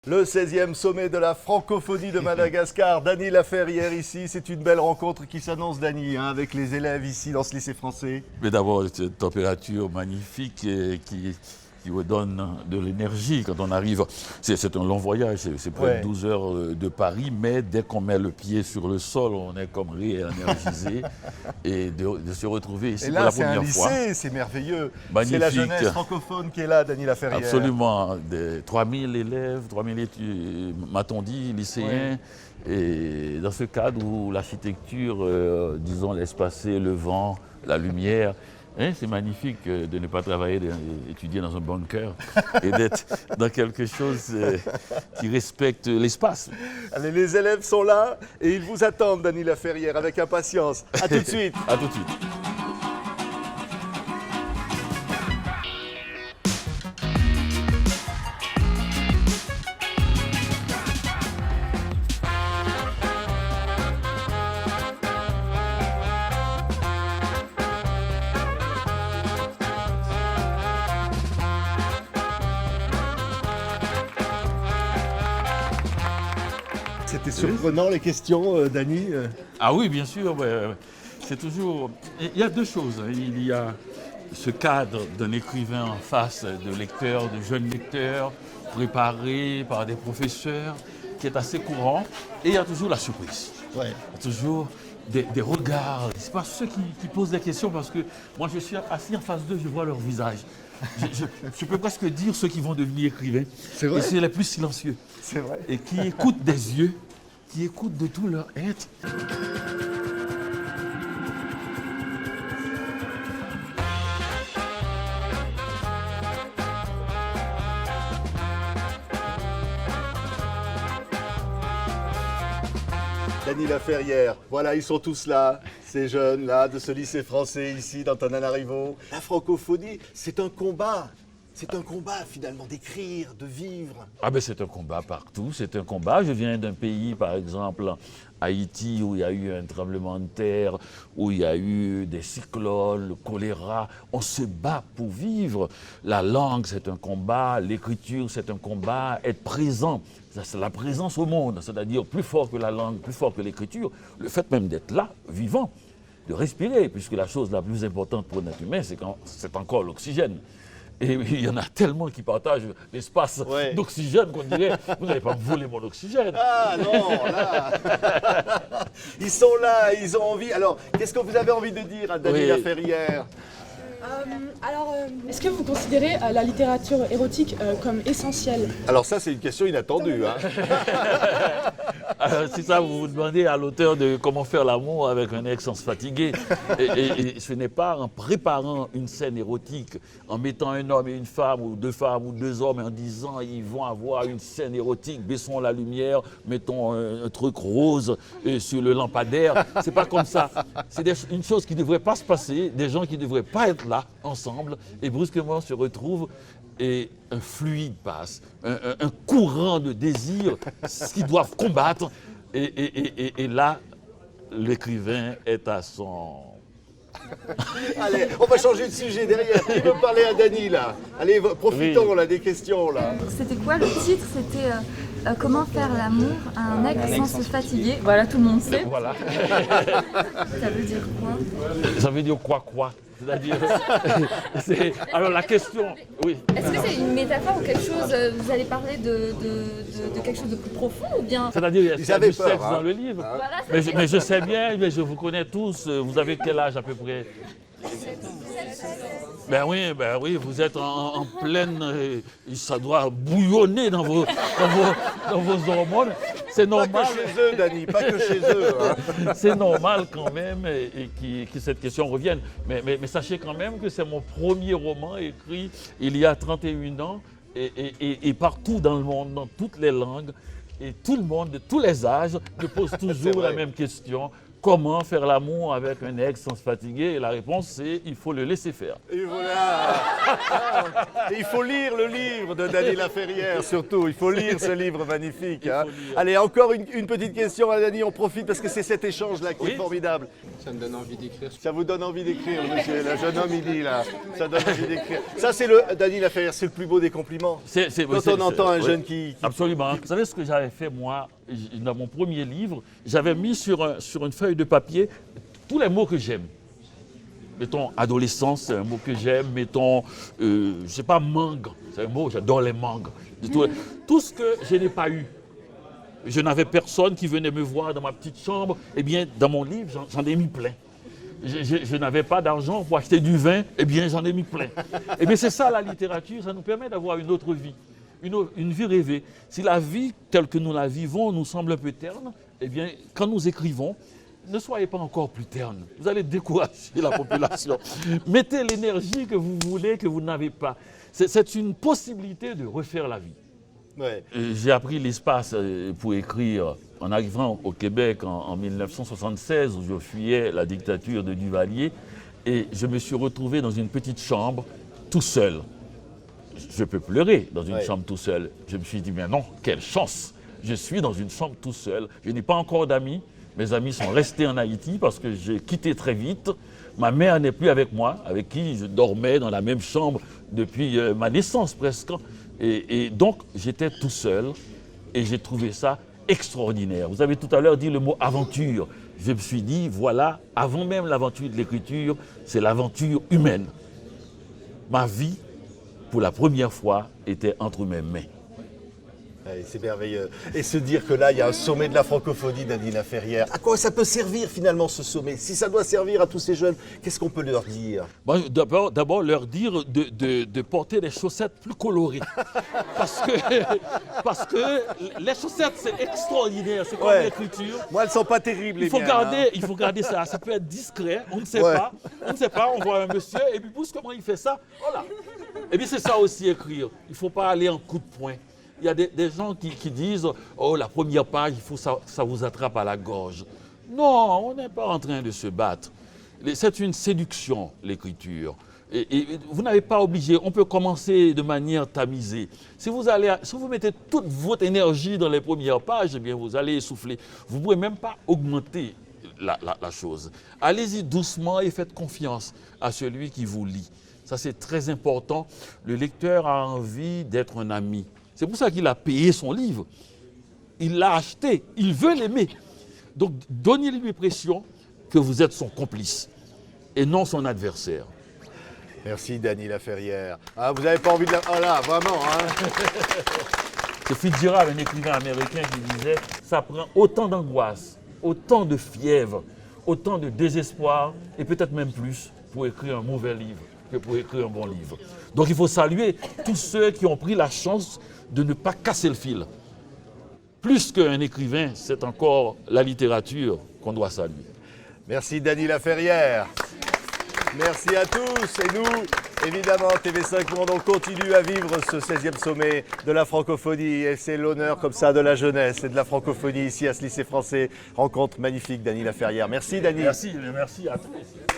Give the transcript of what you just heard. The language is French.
Le 16e sommet de la francophonie de Madagascar. Dany Laferrière ici, c'est une belle rencontre qui s'annonce, Dany, avec les élèves ici dans ce lycée français. Mais d'abord, c'est une température magnifique qui redonne de l'énergie quand on arrive. C'est un long voyage, c'est près de 12 heures de Paris, mais dès qu'on met le pied sur le sol, on est comme réénergisé et de se retrouver ici pour la première fois. Et là, c'est un lycée, c'est merveilleux. Magnifique. C'est la jeunesse francophone qui est là, Dany Laferrière. Absolument. 3000 élèves, 3000 étudiants, m'a-t-on dit, lycéens. Oui. Et dans ce cadre où l'architecture, disons, laisse passer le vent, la lumière, c'est magnifique de ne pas travailler, d'étudier dans un bunker et d'être dans quelque chose qui respecte l'espace. Allez, les élèves sont là et ils vous attendent, Dany Laferrière, avec impatience. À tout de suite. À tout de suite. C'était surprenant les questions, Dany. Ah oui, bien sûr. C'est toujours. Il y a deux choses. Il y a ce cadre d'un écrivain en face de lecteurs, de jeunes lecteurs, préparés par des professeurs, qui est assez courant. Et il y a toujours la surprise. Ouais. Il y a toujours des regards. C'est pas ceux qui posent des questions parce que moi je suis assis en face d'eux, je vois leur visage. Je peux presque dire ceux qui vont devenir écrivains. C'est vrai. Et c'est les plus silencieux. C'est vrai. Et qui écoutent des yeux, qui écoutent de tout leur être. Dany Laferrière, voilà, ils sont tous là, ces jeunes là, de ce lycée français ici d'Antananarivo. La francophonie, c'est un combat. C'est un combat finalement d'écrire, de vivre. Ah ben c'est un combat partout, c'est un combat. Je viens d'un pays, par exemple, Haïti, où il y a eu un tremblement de terre, où il y a eu des cyclones, le choléra. On se bat pour vivre. La langue, c'est un combat, l'écriture, c'est un combat, être présent. C'est la présence au monde, c'est-à-dire plus fort que la langue, plus fort que l'écriture. Le fait même d'être là, vivant, de respirer, puisque la chose la plus importante pour un être humain, c'est encore l'oxygène. Et il y en a tellement qui partagent l'espace d'oxygène qu'on dirait, vous n'allez pas me voler mon oxygène. Ah non, là ils sont là, ils ont envie. Alors, qu'est-ce que vous avez envie de dire à Dany Laferrière? Est-ce que vous considérez la littérature érotique comme essentielle? Alors ça, c'est une question inattendue. Hein. C'est ça, vous vous demandez à l'auteur de comment faire l'amour avec un ex sans se fatiguer. Et ce n'est pas en préparant une scène érotique, en mettant un homme et une femme, ou deux hommes, et en disant ils vont avoir une scène érotique, baissons la lumière, mettons un truc rose sur le lampadaire. C'est pas comme ça. C'est une chose qui ne devrait pas se passer, des gens qui ne devraient pas être là ensemble, et brusquement se retrouvent et un fluide passe, un courant de désir qu'ils doivent combattre. Et là, l'écrivain est à son... Allez, on va changer de sujet derrière. Qui veut parler à Dany là? Allez, profitons là des questions là. C'était quoi le titre? C'était comment faire l'amour à un ex sans se fatiguer. Voilà, tout le monde sait. Voilà. Ça veut dire quoi? Ça veut dire quoi? C'est-à-dire, alors la question, oui. Est-ce que c'est une métaphore ou quelque chose, vous allez parler de quelque chose de plus profond ou bien? C'est-à-dire, il y a du sexe dans le livre. Voilà, mais je sais bien, mais je vous connais tous, vous avez quel âge à peu près? Ben oui, vous êtes en pleine, ça doit bouillonner dans vos hormones. C'est normal. Pas que chez eux, Dany, pas que chez eux. Hein. C'est normal quand même que cette question revienne. Mais sachez quand même que c'est mon premier roman écrit il y a 31 ans et partout dans le monde, dans toutes les langues. Et tout le monde, de tous les âges, me pose toujours la même question. comment faire l'amour avec un ex sans se fatiguer? Et la réponse, c'est il faut le laisser faire. Et voilà. Et il faut lire le livre de Dany Laferrière, surtout. Il faut lire ce livre magnifique. Hein. Allez, encore une petite question à Dany, on profite parce que c'est cet échange-là qui est formidable. Ça me donne envie d'écrire. Ça vous donne envie d'écrire, monsieur. Le jeune homme, il dit là. Ça donne envie d'écrire. Ça, c'est le Dany Laferrière, c'est le plus beau des compliments. Quand on entend un jeune qui... Absolument. Vous savez ce que j'avais fait, moi, dans mon premier livre? J'avais mis sur une feuille de papier tous les mots que j'aime. Mettons, adolescence, c'est un mot que j'aime. Mettons, je ne sais pas, mangue, c'est un mot, j'adore les mangues. Tout ce que je n'ai pas eu. Je n'avais personne qui venait me voir dans ma petite chambre. Eh bien, dans mon livre, j'en ai mis plein. Je n'avais pas d'argent pour acheter du vin. Eh bien, j'en ai mis plein. Eh bien, c'est ça la littérature. Ça nous permet d'avoir une autre vie. Une vie rêvée. Si la vie telle que nous la vivons nous semble un peu terne, eh bien, quand nous écrivons, ne soyez pas encore plus terne. Vous allez décourager la population. Mettez l'énergie que vous voulez, que vous n'avez pas. C'est une possibilité de refaire la vie. Ouais. J'ai appris l'espace pour écrire en arrivant au Québec en 1976, où je fuyais la dictature de Duvalier, et je me suis retrouvé dans une petite chambre, tout seul. Je peux pleurer dans une chambre tout seul. Je me suis dit, mais non, quelle chance! Je suis dans une chambre tout seul. Je n'ai pas encore d'amis. Mes amis sont restés en Haïti parce que j'ai quitté très vite. Ma mère n'est plus avec moi, avec qui je dormais dans la même chambre depuis ma naissance presque. Et donc, j'étais tout seul et j'ai trouvé ça extraordinaire. Vous avez tout à l'heure dit le mot aventure. Je me suis dit, voilà, avant même l'aventure de l'écriture, c'est l'aventure humaine. Ma vie, pour la première fois, était entre mes mains. C'est merveilleux. Et se dire que là, il y a un sommet de la francophonie, Dany Laferrière. À quoi ça peut servir finalement ce sommet? Si ça doit servir à tous ces jeunes, qu'est-ce qu'on peut leur dire? Bon, d'abord, leur dire de porter des chaussettes plus colorées. Parce que les chaussettes, c'est extraordinaire. C'est comme l'écriture. Moi, elles ne sont pas terribles. Il faut garder ça. Ça peut être discret. On ne sait pas. On ne sait pas. On voit un monsieur et puis comment il fait ça. Voilà. Et puis c'est ça aussi écrire. Il ne faut pas aller en coup de poing. Il y a des gens qui disent « Oh, la première page, il faut ça vous attrape à la gorge ». Non, on n'est pas en train de se battre. C'est une séduction, l'écriture. Et vous n'avez pas obligé. On peut commencer de manière tamisée. Si vous mettez toute votre énergie dans les premières pages, eh bien, vous allez essouffler. Vous ne pouvez même pas augmenter la chose. Allez-y doucement et faites confiance à celui qui vous lit. Ça, c'est très important. Le lecteur a envie d'être un ami. C'est pour ça qu'il a payé son livre. Il l'a acheté. Il veut l'aimer. Donc, donnez-lui l'impression que vous êtes son complice et non son adversaire. Merci, Dany Laferrière. Ah, vous n'avez pas envie de la... Oh là, vraiment, hein. C'est Fitzgerald, un écrivain américain, qui disait « Ça prend autant d'angoisse, autant de fièvre, autant de désespoir, et peut-être même plus, pour écrire un mauvais livre que pour écrire un bon livre. » Donc il faut saluer tous ceux qui ont pris la chance de ne pas casser le fil. Plus qu'un écrivain, c'est encore la littérature qu'on doit saluer. Merci Dany Laferrière. Merci à tous. Et nous, évidemment, TV5 Monde, on continue à vivre ce 16e sommet de la francophonie. Et c'est l'honneur comme ça de la jeunesse et de la francophonie ici à ce lycée français. Rencontre magnifique, Dany Laferrière. Merci Dany. Merci à tous.